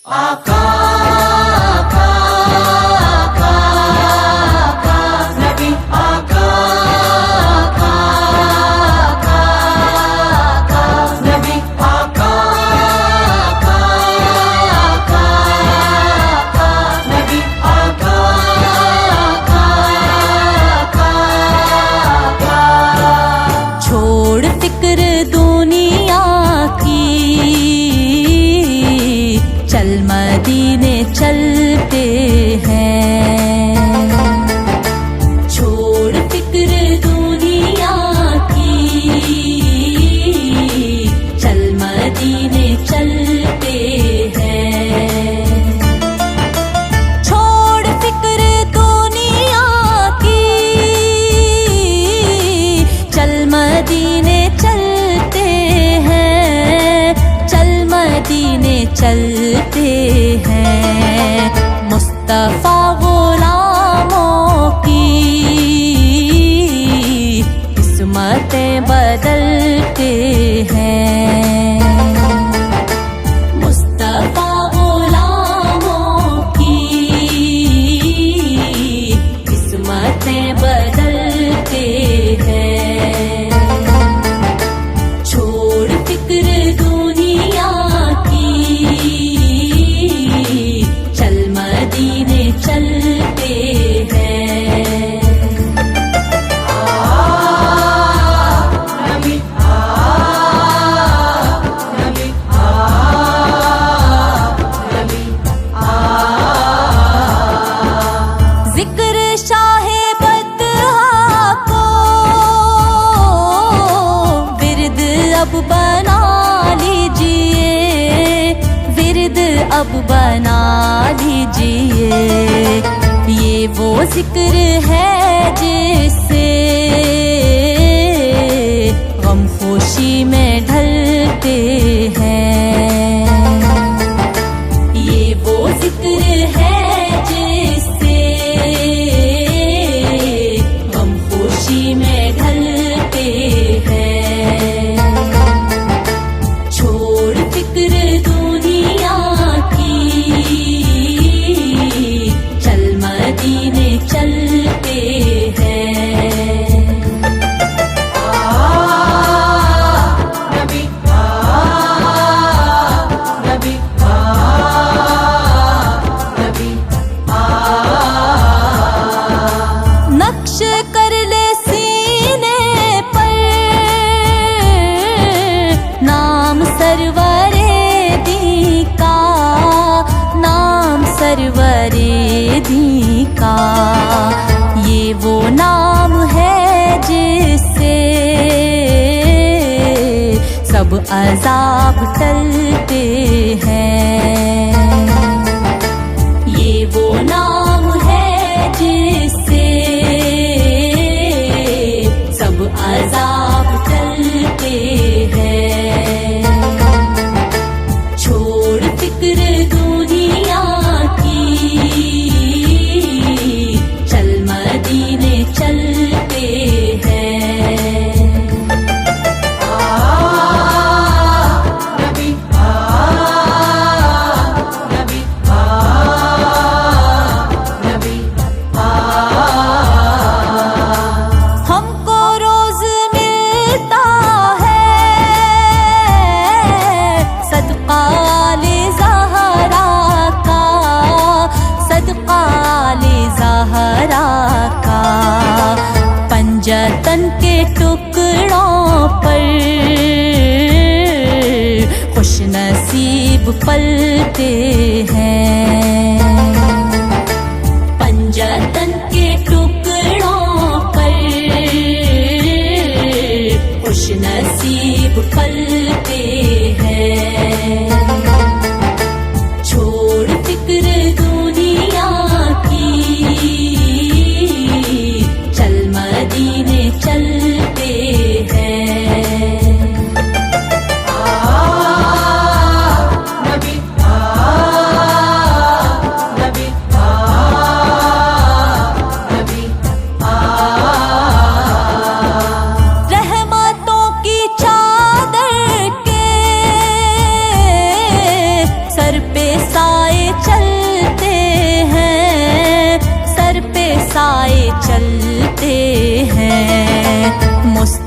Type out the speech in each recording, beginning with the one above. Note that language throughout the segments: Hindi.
आका आका आका आका नबी आका आका आका आका नबी आका आका आका आका नबी आका आका आका आका। छोड़ फिक्र दुनिया की, चल मदीने चलते हैं। छोड़ फिक्र दुनिया की, चल मदीने चलते हैं। छोड़ फिक्र दुनिया की, चल मदीने चलते हैं। चल मदीने चलते हैं। मुस्तफा गुलामों की किस्मतें बदलते हैं। मुस्तफा गुलामों की किस्मतें बदलते हैं। छोड़ फिक्र दुनिया की, चल मदीने चलते हैं। नबी नबी नबी जिक्र शाहे बदहा को विर्द अब बना लीजिए। विर्द अब बना लीजिए। ये वो जिक्र है जिससे गम खुशी में ढलते हैं। ये वो जिक्र है जिससे गम खुशी में ढलते हैं। छोड़ फिक्र दुनिया की, चल मदीने चलते हैं। नबी नबी नबी नक्श कर ले सीने पर नाम सरवरे दी का। नाम सरवरे दी का। ये वो नाम है जिससे सब अजाब टलते हैं। ये वो नाम है जिससे सब अजाब टलते हैं। छोड़ फिक्र दुनिया की, चल मदीने चलते हैं। नबी नबी नबी हमको रोज मिलता है सदका ले ज़हरा का। सदका ले ज़हरा का। पंजतन के टुकड़ों पर खुश नसीब पलते हैं। पंजतन के टुकड़ों पर खुश नसीब पलते हैं। छोड़ फिक्र दुनिया की, चल मदीने चलते हैं। नबी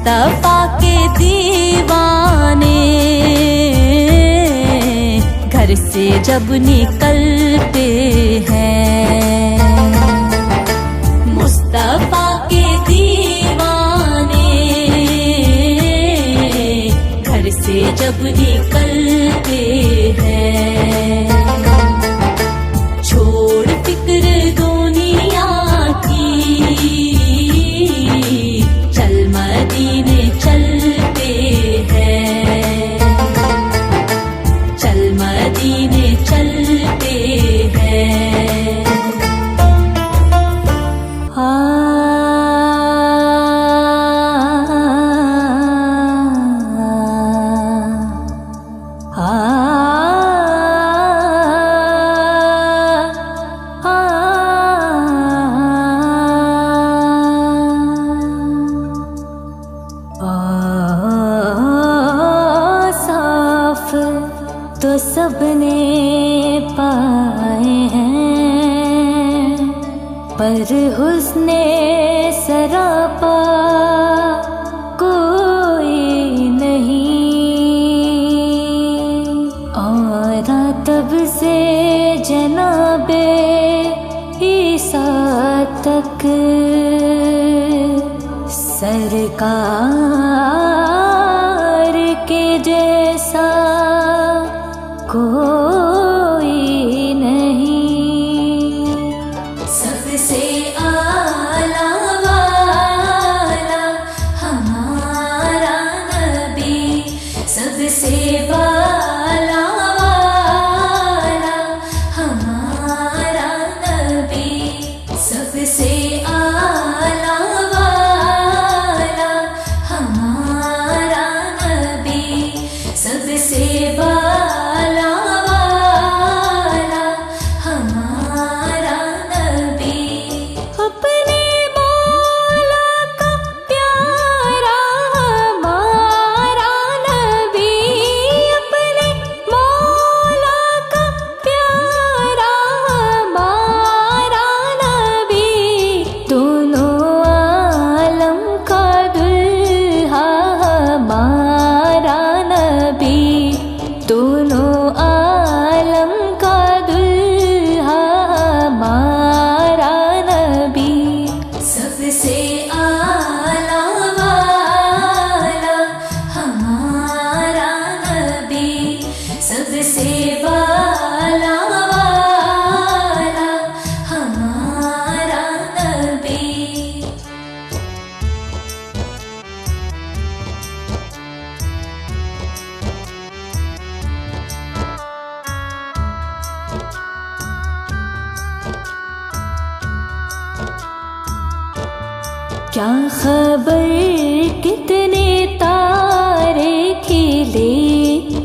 मुस्तफा के दीवाने घर से जब निकलते हैं, मुस्तफा के दीवाने घर से जब निकलते हैं, छोड़ फिक्र दुनिया की चल मदीने चलते हैं, चल मदीने चलते हैं। साफ तो सबने पाए हैं, पर हुस्ने सरापा कोई नहीं, और तब से जनाबे ईसा तक सरकार के जैसा कोई नहीं। सबसे आला वाला हमारा नबी, सबसे वाला वाला हमारा नबी, सबसे आला वाला हमारा नबी, सबसे वाला वाला हमारा नबी। अपने मौला का प्यारा हमारा नबी, अपने मौला का प्यारा हमारा नबी, दोनों आलम का दुल्हा हमारा नबी, दोनों आलम का दुल्हा हमारा नबी, सबसे आला वाला हमारा नबी, सबसे वाला वाला हमारा नबी। क्या खबर कितने तारे खिले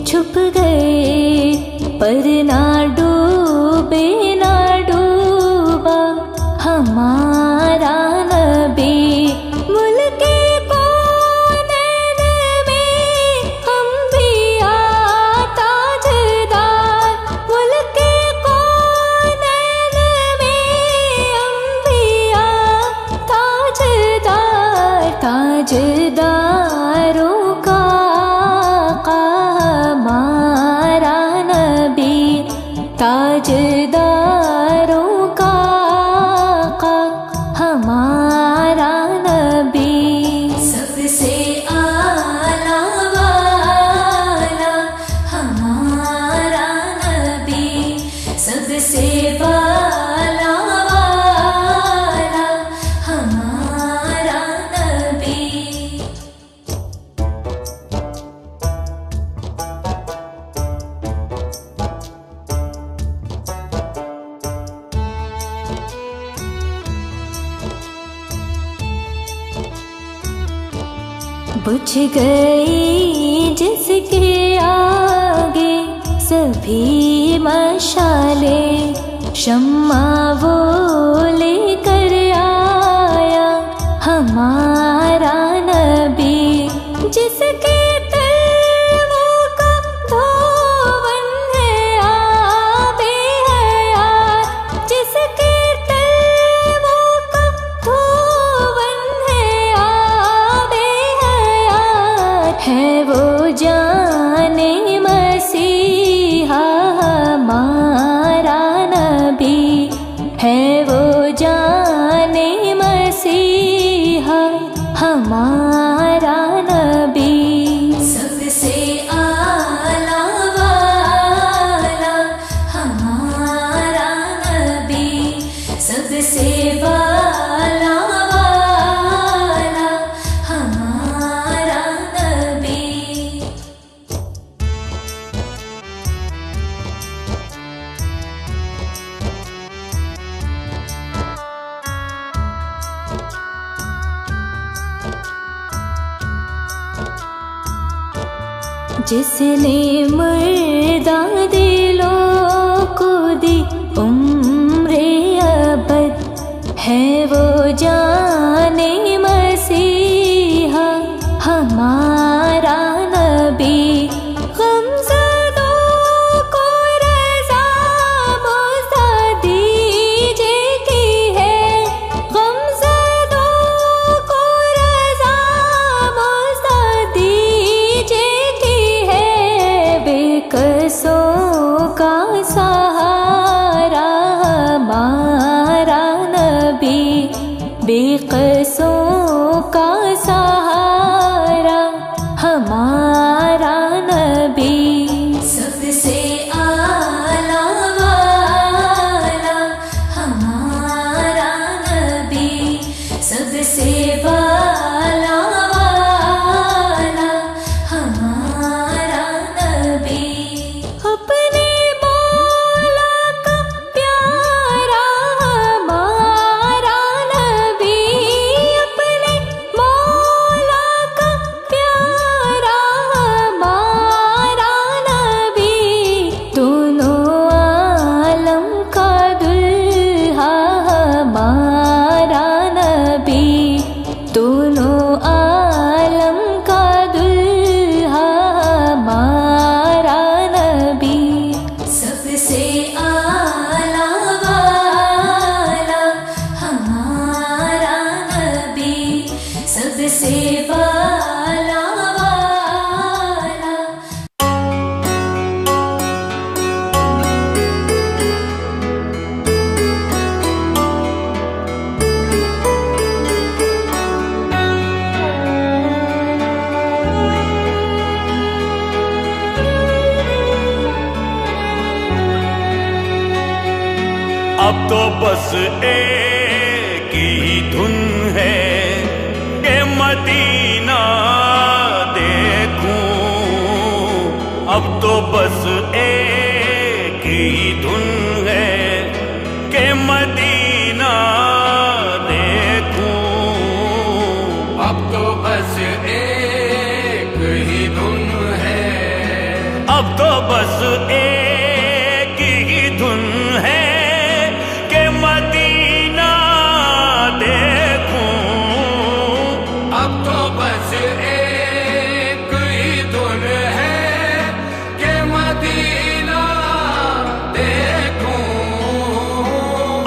छुप गए, पर ना डूबे ना डूबा हमारा नबी। मुल्के कौनैन में अंबिया ताजदार, मुल्के कौनैन में अंबिया ताजदार, ताजदारों का आका हमारा नबी, ताजदारों का आका हमारा नबी, सबसे आला वाला हमारा नबी, सबसे वाला वाला हमारा नबी। बुझ गई जिसके आगे सभी मशाले, शम्मा वो लेकर आया हमारा नबी, जिसके तलवों का धोवन है आबे हयात, जिसके तलवों का धोवन है आबे हयात। सबसे वाला वाला हमारा नबी। जिसने मुर्दा दिलों को दी उम्रे अबद है वो जाने मसीहा हमारा नबी। गमज़दों को रज़ा मुज़ा दीजिए की है, गमज़दों को रज़ा मुज़ा दीजिए की है। बेकसों का सहारा हमारा नबी, बेकसों का सहारा हमारा नबी। सबसे आला वाला हमारा नबी, सबसे वाला वाला हमारा नबी। अपने मौला का प्यारा हमारा नबी, अपने मौला का प्यारा हमारा नबी। दोनों आलम का दुल्हा हमारा नबी, दोनों आलम का दुल्हा हमारा नबी। सबसे आला वाला हमारा नबी, सबसे वाला वाला। अब तो बस एक ही धुन है कि मदीना देखूं। अब तो बस एक ही धुन है कि मदीना देखूं। अब तो बस एक ही धुन है, अब तो बस एक ही धुन है कि मदीना देखूं। अब तो बस एक ही धुन है कि मदीना देखूं।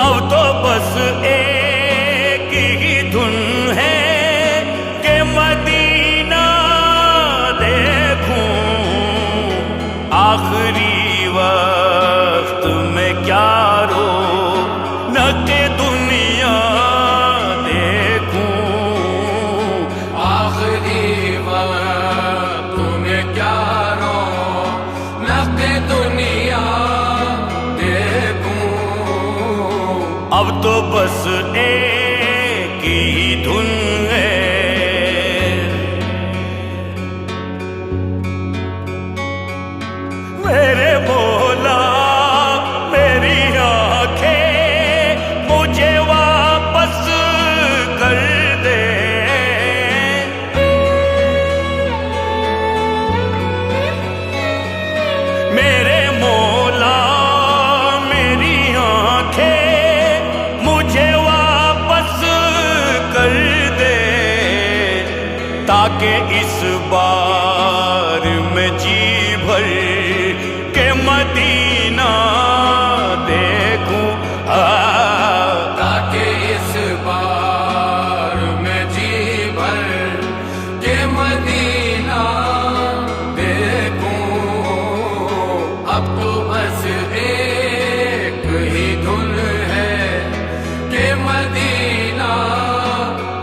अब तो बस एक ही धुन है कि मदीना देखूं। आखिरी वक्त में क्या रो न के दुनिया देखूं। आखिरी वक्त में क्या रो नक़्द दुनिया देखूं। अब तो बस एक ही धुन है। मेरे मौला मेरी आंखें मुझे वापस कर दे। मेरे मौला मेरी आंखें मुझे वापस कर दे, ताकि इस बार में जी भर के मदीना देखूं। ताकि इस बार में जी भर के मदीना देखूं। अब तो बस एक ही धुन है कि मदीना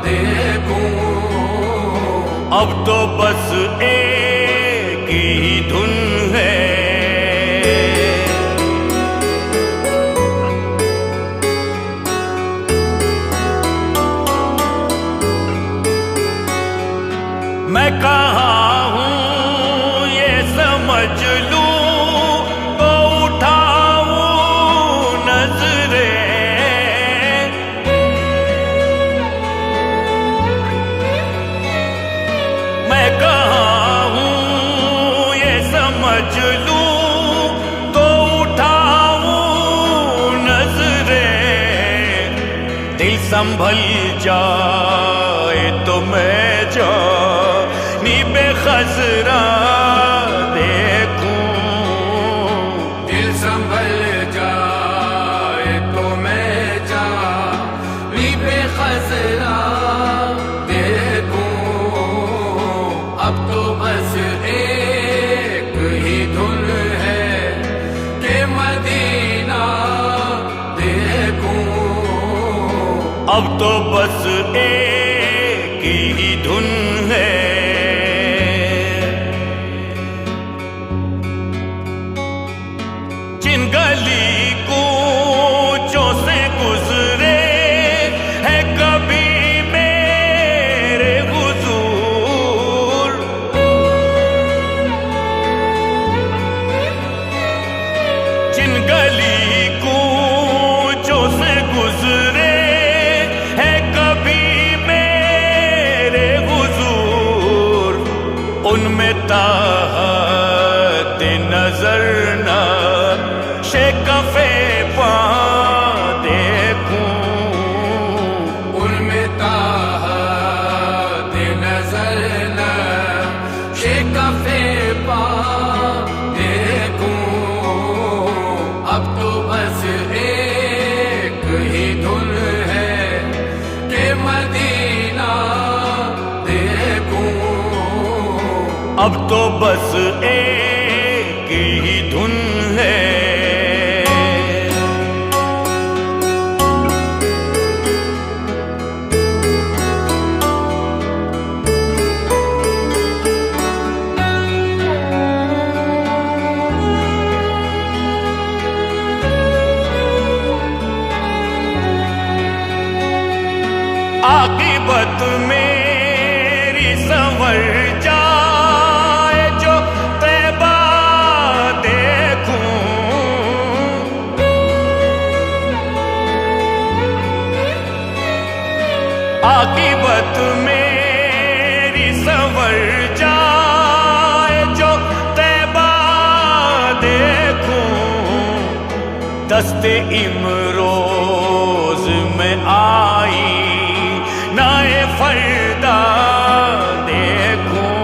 देखूं। अब तो बस एक ही धुन है। दिल संभल जाए तो मैं जानी बेखजरा देखूं। दिल संभल जाए तो मैं जानी बेखजरा देखूं। अब तो बस एक ही धुन है कि मदीना देखूं। अब तो बस एक ही धुन है। जिन गली कूचों से गुजरे है कभी मेरे हुजूर, जिन गली कूचों से गुजरे उनमें ताहत नजर न शिकफ़े पा देखूं। उनमें ताहत नजर न शिकफ़े पा देखूं। अब तो बस एक ही धुन है कि मदीना देखूं। अब तो बस एक ही धुन है। आक़िबत मेरी संवर जाए जो तैबा देखूं। आक़िबत मेरी संवर जाए जो तैबा देखूं। दस्ते इमरोज में आई नाए फरदा देखूं।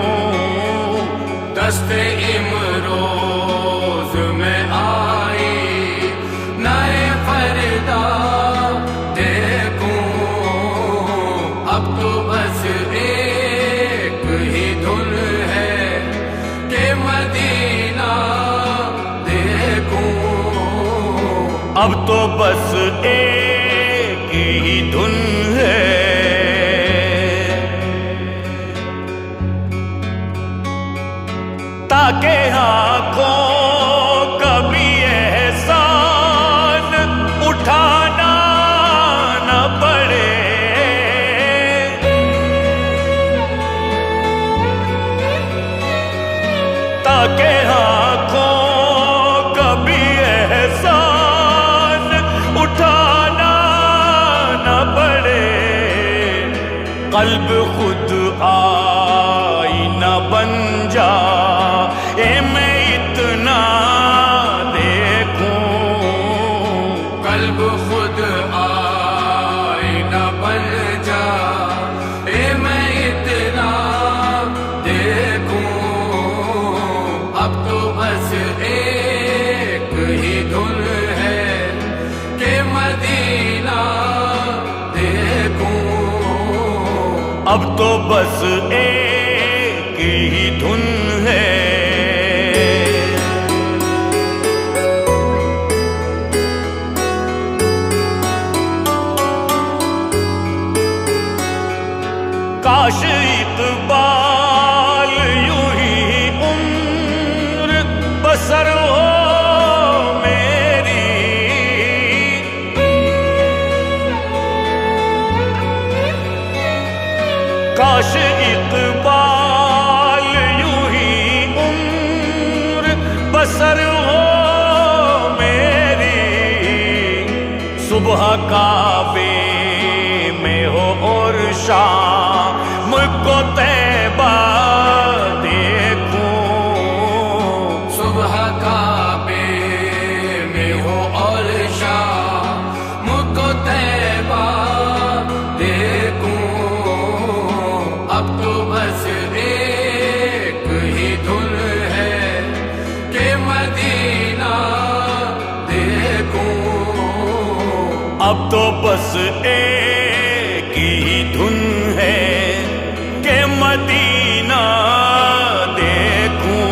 दस्ते इमरोज में आई नए फरदा देखूं। अब तो बस एक ही धुन है कि मदीना देखूं। अब तो बस एक ही धुन है। ताकि आँखों कभी एहसान उठाना न पड़े। ताकि आँखों कभी एहसान उठाना न पड़े। कल्ब खुद आईना बन जा ए मैं इतना देखूं। कल्ब खुद आईना बन जा ए मैं इतना देखूं। अब तो बस एक ही धुन है कि मदीना देखूं। अब तो बस एक ही धुन है। काश इक़बाल यूं ही उम्र बसर हो मेरी। काश इक़बाल यूं ही उम्र बसर हो मेरी। सुबह काबे में हो और शाम को तैबा देखूं। सुबह काबे में हो और शाम को तैबा अब तो बस एक ही धुन है कि मदीना देखूं।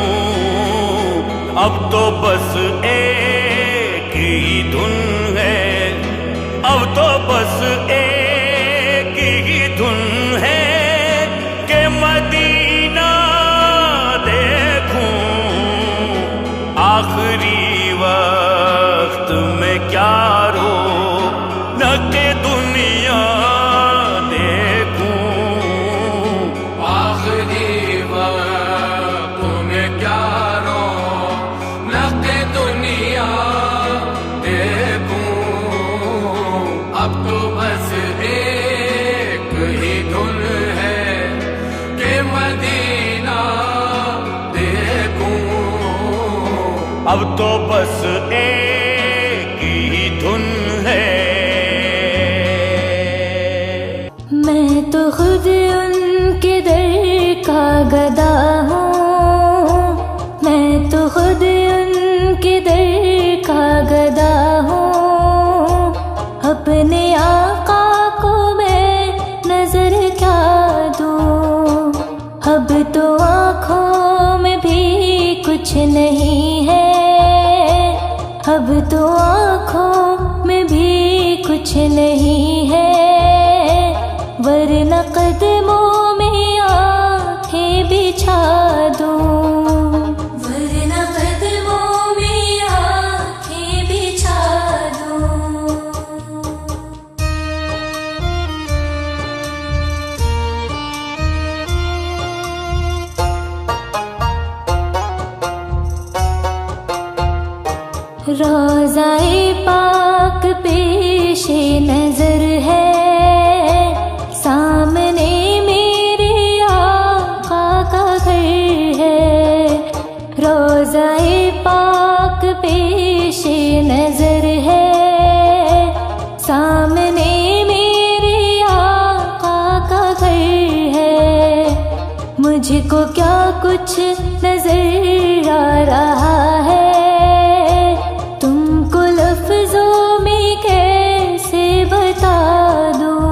अब तो बस एक ही धुन है, अब तो बस एक ही धुन है कि मदीना देखूं। आखिरी वक्त में क्या रो न के दुनिया देखूं। आखिरी वक्त में क्या रो न के दुनिया देखूं। अब तो बस एक ही धुन है कि मदीना देखूं। अब तो बस एक ही धुन है। मैं तो खुद उनके दर का गदा हूँ, मैं तो खुद उनके दर का गदा हूँ। अपने आका को मैं नजर क्या दूँ। अब तो आँखों में भी कुछ नहीं है, अब तो आँखों में भी कुछ नहीं है। वरना कदमों में आंखें बिछा दूं, वरना कदमों में आंखें बिछा दूं। रोज़ाए पाक पेशे नजर है, सामने मेरे आका का घर है। रोज़ाए पाक पेशे नजर है, सामने मेरे आका का घर है। मुझको क्या कुछ नजर आ रहा है, तुमको लफ्जों में कैसे बता दूं।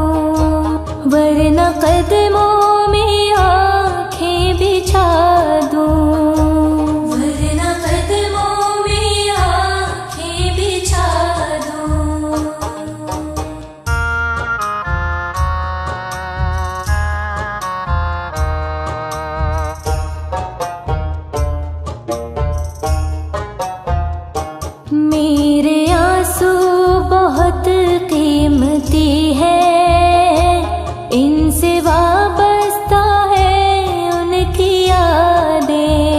वरना कदमों में आंखें बिछा दूं, वरना कदमों में आंखें बिछा दूं। मेरे आंसू बहुत कीमती है, इनसे वाबस्ता है उनकी यादें।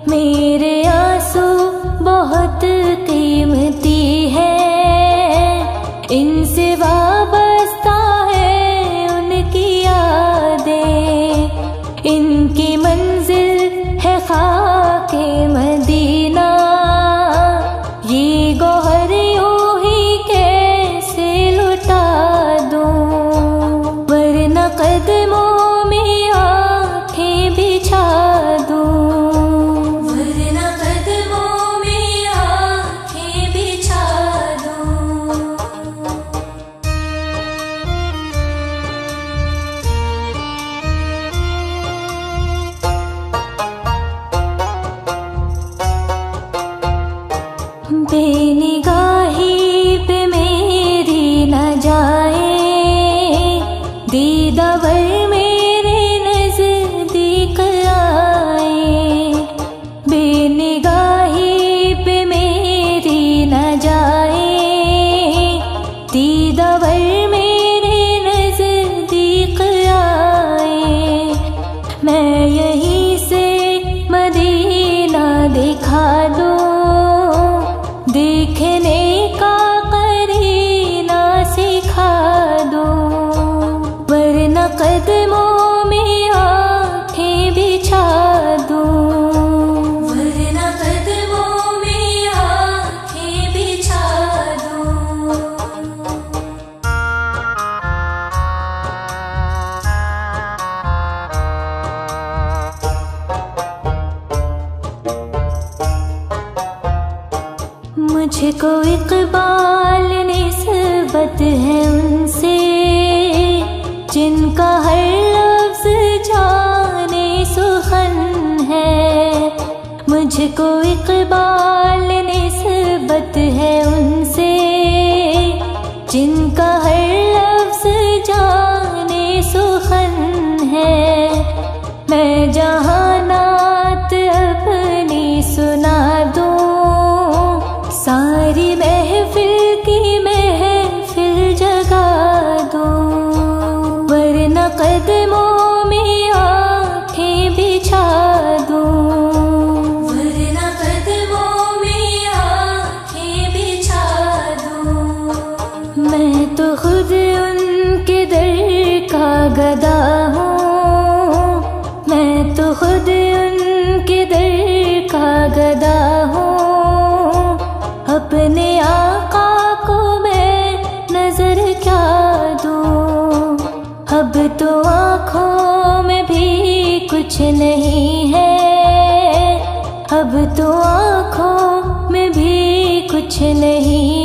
मेरे आंसू बहुत कीमती है, इनसे वाबस्ता है उनकी यादें। इनकी मंजिल है खाके मदीना, ये गौहर यूं ही कैसे लुटा दूं। वरना कदमों में आंखें बिछा दूं, वरना कदमों में आंखें बिछा दूं। बेनिगाही पे मेरी न जाए, दीदावर मेरे नजदीक आए। बेनिगाही पे मेरी न जाए, दीदावर मेरे नजदीक आए। मैं यहीं से मदीना दिखा दूं, देखने का करीना सिखा दूं। वरना कदमों में आंखें बिछा दूं, वरना कदमों में आंखें बिछा दूं। मुझको इकबाल निस्बत निस्बत है उनसे जिनका हर लफ्ज जाने सुखन है। मुझको इकबाल निस्बत है उनसे जिनका हर लफ्ज जाने सुखन है। मैं जहानात अपनी सुना दूं, सारी महफिल की महफिल जगा दूं, वरना कदमों में आंखें बिछा दूं, वरना कदमों में आंखें बिछा दूं। मैं तो खुद उनके दर का गदा हूँ, मैं तो खुद उनके दर का गदा हूँ। अपने आका को मैं नजर क्या दूँ, अब तो आँखों में भी कुछ नहीं है, अब तो आँखों में भी कुछ नहीं